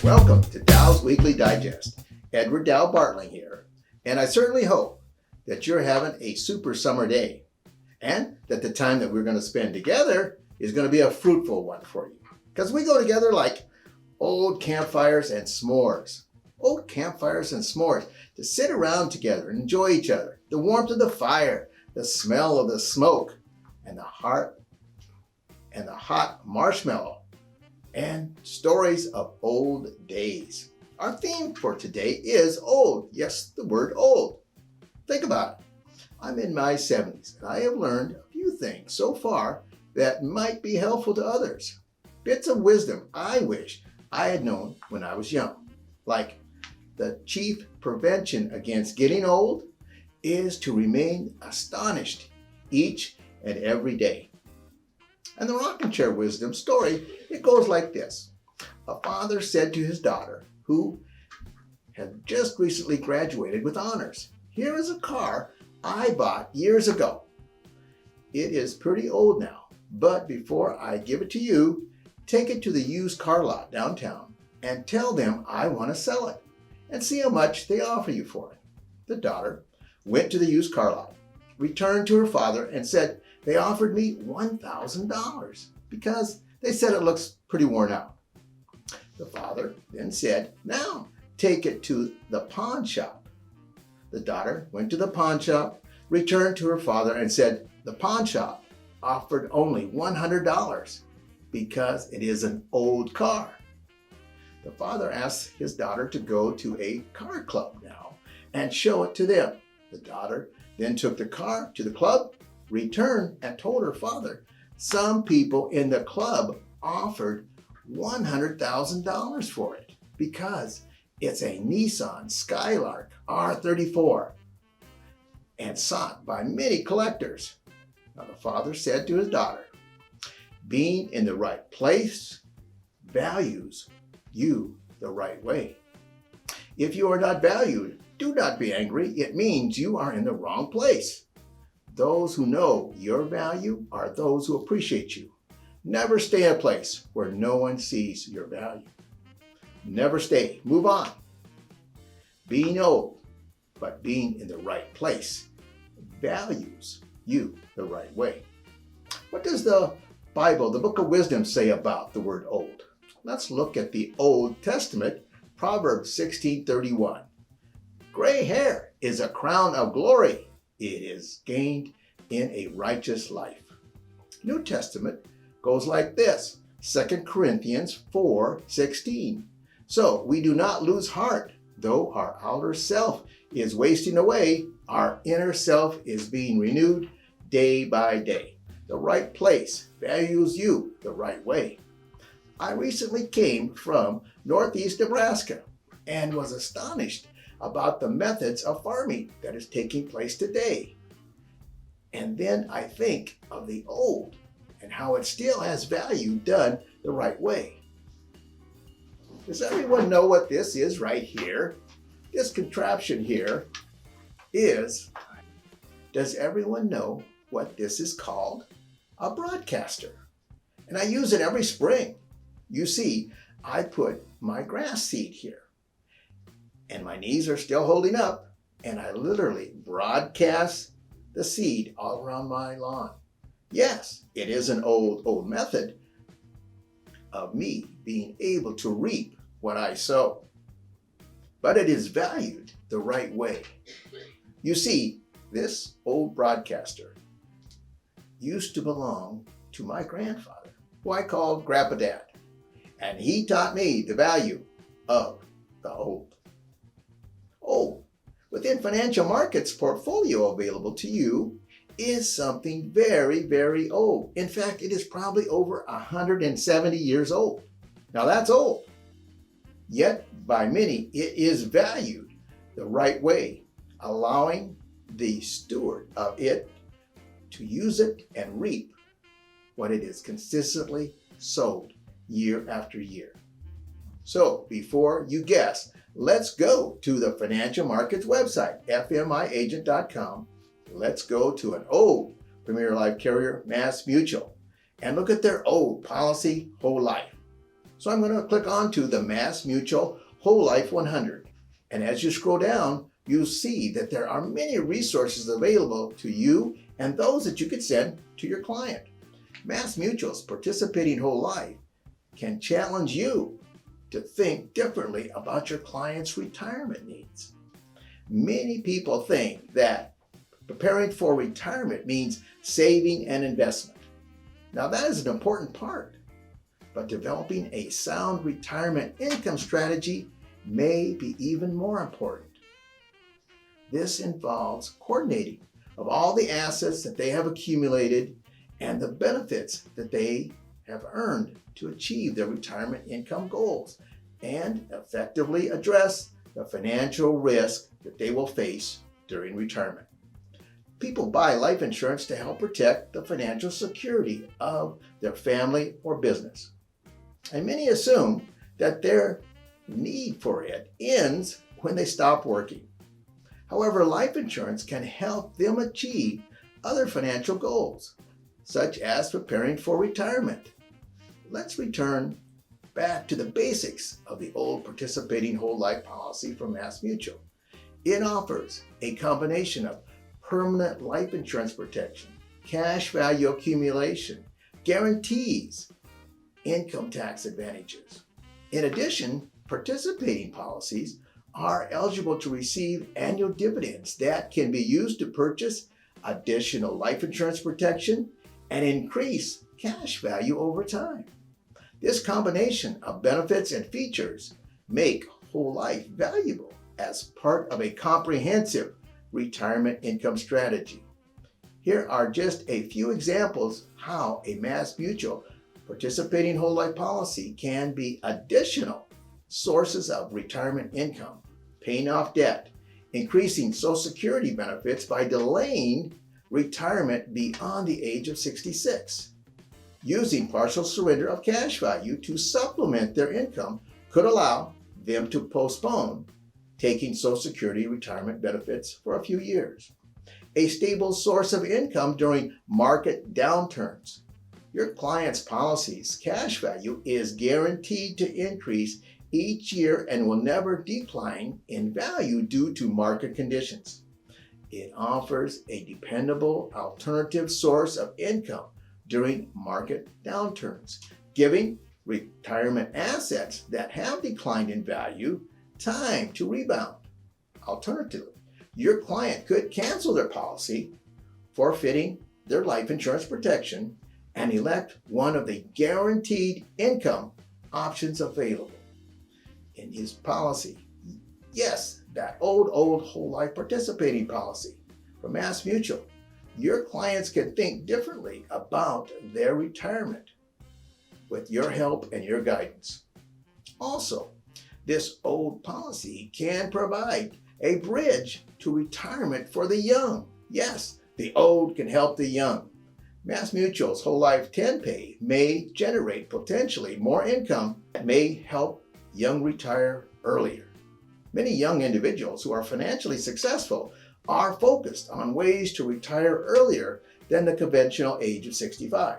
Welcome to Dow's Weekly Digest. Edward Dow Bartling here, and I certainly hope that you're having a super summer day and that the time that we're going to spend together is going to be a fruitful one for you. Because we go together like old campfires and s'mores. Old campfires and s'mores to sit around together and enjoy each other. The warmth of the fire, the smell of the smoke, and the hot marshmallow, and stories of old days. Our theme for today is old. Yes, the word old. Think about it. I'm in my 70s, and I have learned a few things so far that might be helpful to others. Bits of wisdom I wish I had known when I was young. Like, the chief prevention against getting old is to remain astonished each and every day. And the rocking chair wisdom story, it goes like this. A father said to his daughter, who had just recently graduated with honors, "Here is a car I bought years ago. It is pretty old now, but before I give it to you, take it to the used car lot downtown and tell them I want to sell it and see how much they offer you for it." The daughter went to the used car lot, returned to her father, and said, "They offered me $1,000 because they said it looks pretty worn out." The father then said, "Now take it to the pawn shop." The daughter went to the pawn shop, returned to her father, and said, "The pawn shop offered only $100 because it is an old car." The father asked his daughter to go to a car club now and show it to them. The daughter then took the car to the club, returned, and told her father some people in the club offered $100,000 for it because it's a Nissan Skylark R34 and sought by many collectors. Now the father said to his daughter, "Being in the right place values you the right way. If you are not valued, do not be angry. It means you are in the wrong place. Those who know your value are those who appreciate you. Never stay in a place where no one sees your value. Never stay. Move on. Being old, but being in the right place values you the right way." What does the Bible, the book of wisdom, say about the word old? Let's look at the Old Testament, Proverbs 16:31. "Gray hair is a crown of glory. It is gained in a righteous life." New Testament goes like this, 2 Corinthians 4:16. "So we do not lose heart, though our outer self is wasting away, our inner self is being renewed day by day." The right place values you the right way. I recently came from Northeast Nebraska and was astonished about the methods of farming that is taking place today. And then I think of the old and how it still has value done the right way. Does everyone know what this is right here? This contraption here is, does everyone know what this is called? A broadcaster. And I use it every spring. You see, I put my grass seed here, and my knees are still holding up, and I literally broadcast the seed all around my lawn. Yes, it is an old method of me being able to reap what I sow, but it is valued the right way. You see, this old broadcaster used to belong to my grandfather, who I called Grandpa Dad, and he taught me the value of the old. Old. Within financial markets portfolio available to you is something very, very old. In fact, it is probably over 170 years old. Now that's old. Yet by many, it is valued the right way, allowing the steward of it to use it and reap what it is consistently sowed year after year. So before you guess, let's go to the financial markets website, fmiAgent.com. Let's go to an old Premier Life carrier, Mass Mutual. and look at their old policy whole life. So I'm going to click on to the MassMutual Whole Life 100. And as you scroll down, you'll see that there are many resources available to you and those that you could send to your client. MassMutual's Participating Whole Life can challenge you to think differently about your client's retirement needs. Many people think that preparing for retirement means saving and investment. Now that is an important part, but developing a sound retirement income strategy may be even more important. This involves coordinating of all the assets that they have accumulated and the benefits that they have earned to achieve their retirement income goals and effectively address the financial risk that they will face during retirement. People buy life insurance to help protect the financial security of their family or business. And many assume that their need for it ends when they stop working. However, life insurance can help them achieve other financial goals, such as preparing for retirement. Let's return back to the basics of the old participating whole life policy from MassMutual. It offers a combination of permanent life insurance protection, cash value accumulation, guarantees, income tax advantages. In addition, participating policies are eligible to receive annual dividends that can be used to purchase additional life insurance protection and increase cash value over time. This combination of benefits and features make whole life valuable as part of a comprehensive retirement income strategy. Here are just a few examples how a MassMutual participating whole life policy can be additional sources of retirement income, paying off debt, increasing Social Security benefits by delaying retirement beyond the age of 66. Using partial surrender of cash value to supplement their income could allow them to postpone taking Social Security retirement benefits for a few years. A stable source of income during market downturns. Your client's policy's cash value is guaranteed to increase each year and will never decline in value due to market conditions. It offers a dependable alternative source of income during market downturns, giving retirement assets that have declined in value time to rebound. Alternatively, your client could cancel their policy, forfeiting their life insurance protection, and elect one of the guaranteed income options available in his policy. Yes, that old whole life participating policy from MassMutual. Your clients can think differently about their retirement with your help and your guidance. Also, this old policy can provide a bridge to retirement for the young. Yes, the old can help the young. MassMutual's Whole Life 10-Pay may generate potentially more income that may help young retire earlier. Many young individuals who are financially successful are focused on ways to retire earlier than the conventional age of 65.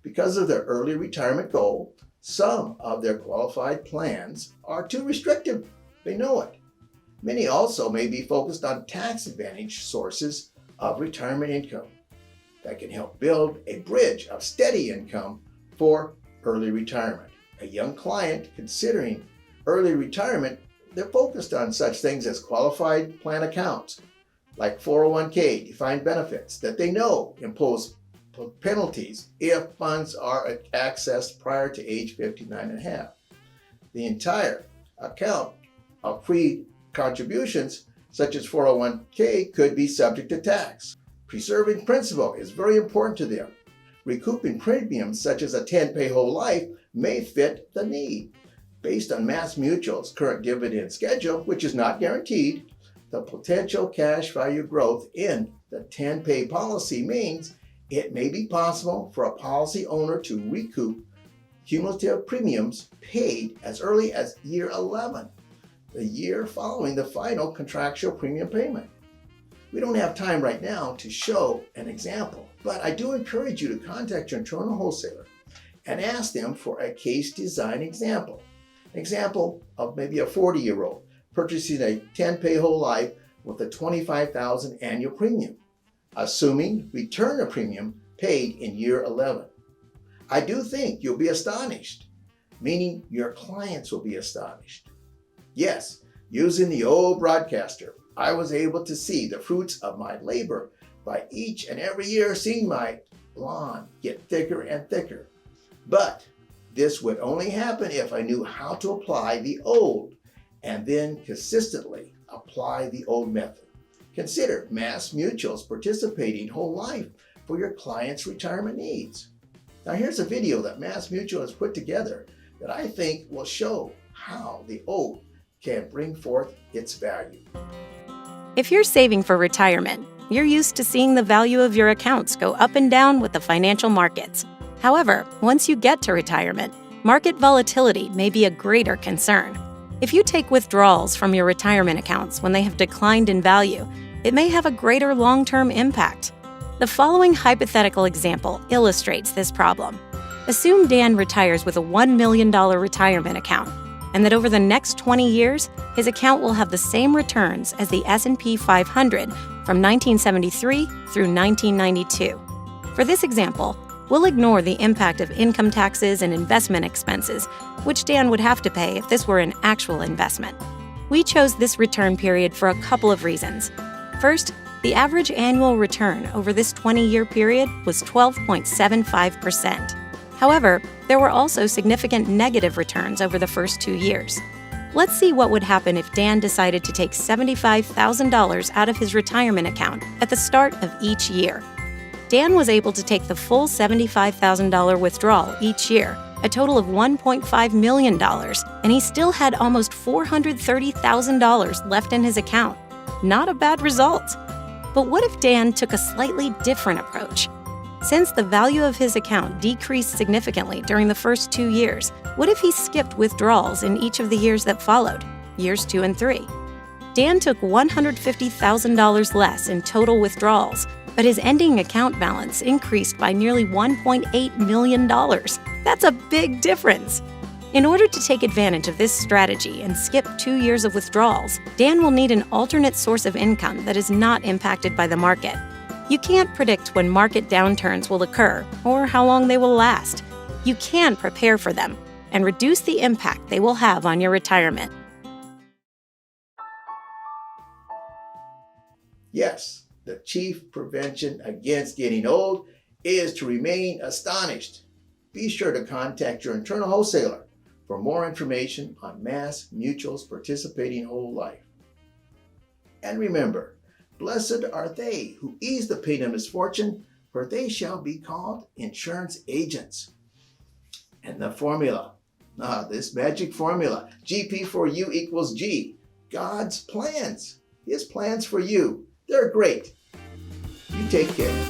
Because of their early retirement goal, some of their qualified plans are too restrictive. They know it. Many also may be focused on tax advantage sources of retirement income that can help build a bridge of steady income for early retirement. A young client considering early retirement, they're focused on such things as qualified plan accounts, like 401k defined benefits that they know impose penalties if funds are accessed prior to age 59 and a half. The entire account of pre-contributions, such as 401k, could be subject to tax. Preserving principal is very important to them. Recouping premiums, such as a 10-pay whole life, may fit the need. Based on MassMutual's current dividend schedule, which is not guaranteed, the potential cash value growth in the 10-pay policy means it may be possible for a policy owner to recoup cumulative premiums paid as early as year 11, the year following the final contractual premium payment. We don't have time right now to show an example, But I do encourage you to contact your internal wholesaler and ask them for a case design example. An example of maybe a 40-year-old purchasing a 10-pay whole life with a $25,000 annual premium, assuming return of premium paid in year 11. I do think you'll be astonished, meaning your clients will be astonished. Yes, using the old broadcaster, I was able to see the fruits of my labor by each and every year seeing my lawn get thicker and thicker. But this would only happen if I knew how to apply the old and then consistently apply the old method. Consider Mass Mutual's participating whole life for your clients' retirement needs. Now here's a video that Mass Mutual has put together that I think will show how the old can bring forth its value. If you're saving for retirement, you're used to seeing the value of your accounts go up and down with the financial markets. However, once you get to retirement, market volatility may be a greater concern. If you take withdrawals from your retirement accounts when they have declined in value, it may have a greater long-term impact. The following hypothetical example illustrates this problem. Assume Dan retires with a $1 million retirement account, and that over the next 20 years, his account will have the same returns as the S&P 500 from 1973 through 1992. For this example, we'll ignore the impact of income taxes and investment expenses, which Dan would have to pay if this were an actual investment. We chose this return period for a couple of reasons. First, the average annual return over this 20-year period was 12.75%. However, there were also significant negative returns over the first 2 years. Let's see what would happen if Dan decided to take $75,000 out of his retirement account at the start of each year. Dan was able to take the full $75,000 withdrawal each year, a total of $1.5 million, and he still had almost $430,000 left in his account. Not a bad result. But what if Dan took a slightly different approach? Since the value of his account decreased significantly during the first 2 years, what if he skipped withdrawals in each of the years that followed, years 2 and 3? Dan took $150,000 less in total withdrawals, but his ending account balance increased by nearly $1.8 million. That's a big difference. In order to take advantage of this strategy and skip 2 years of withdrawals, Dan will need an alternate source of income that is not impacted by the market. You can't predict when market downturns will occur or how long they will last. You can prepare for them and reduce the impact they will have on your retirement. Yes, the chief prevention against getting old is to remain astonished. Be sure to contact your internal wholesaler for more information on Mass Mutual's participating whole life. And remember, blessed are they who ease the pain of misfortune, for they shall be called insurance agents. And the formula, this magic formula, GP4U equals G, God's plans, His plans for you. They're great. You take care.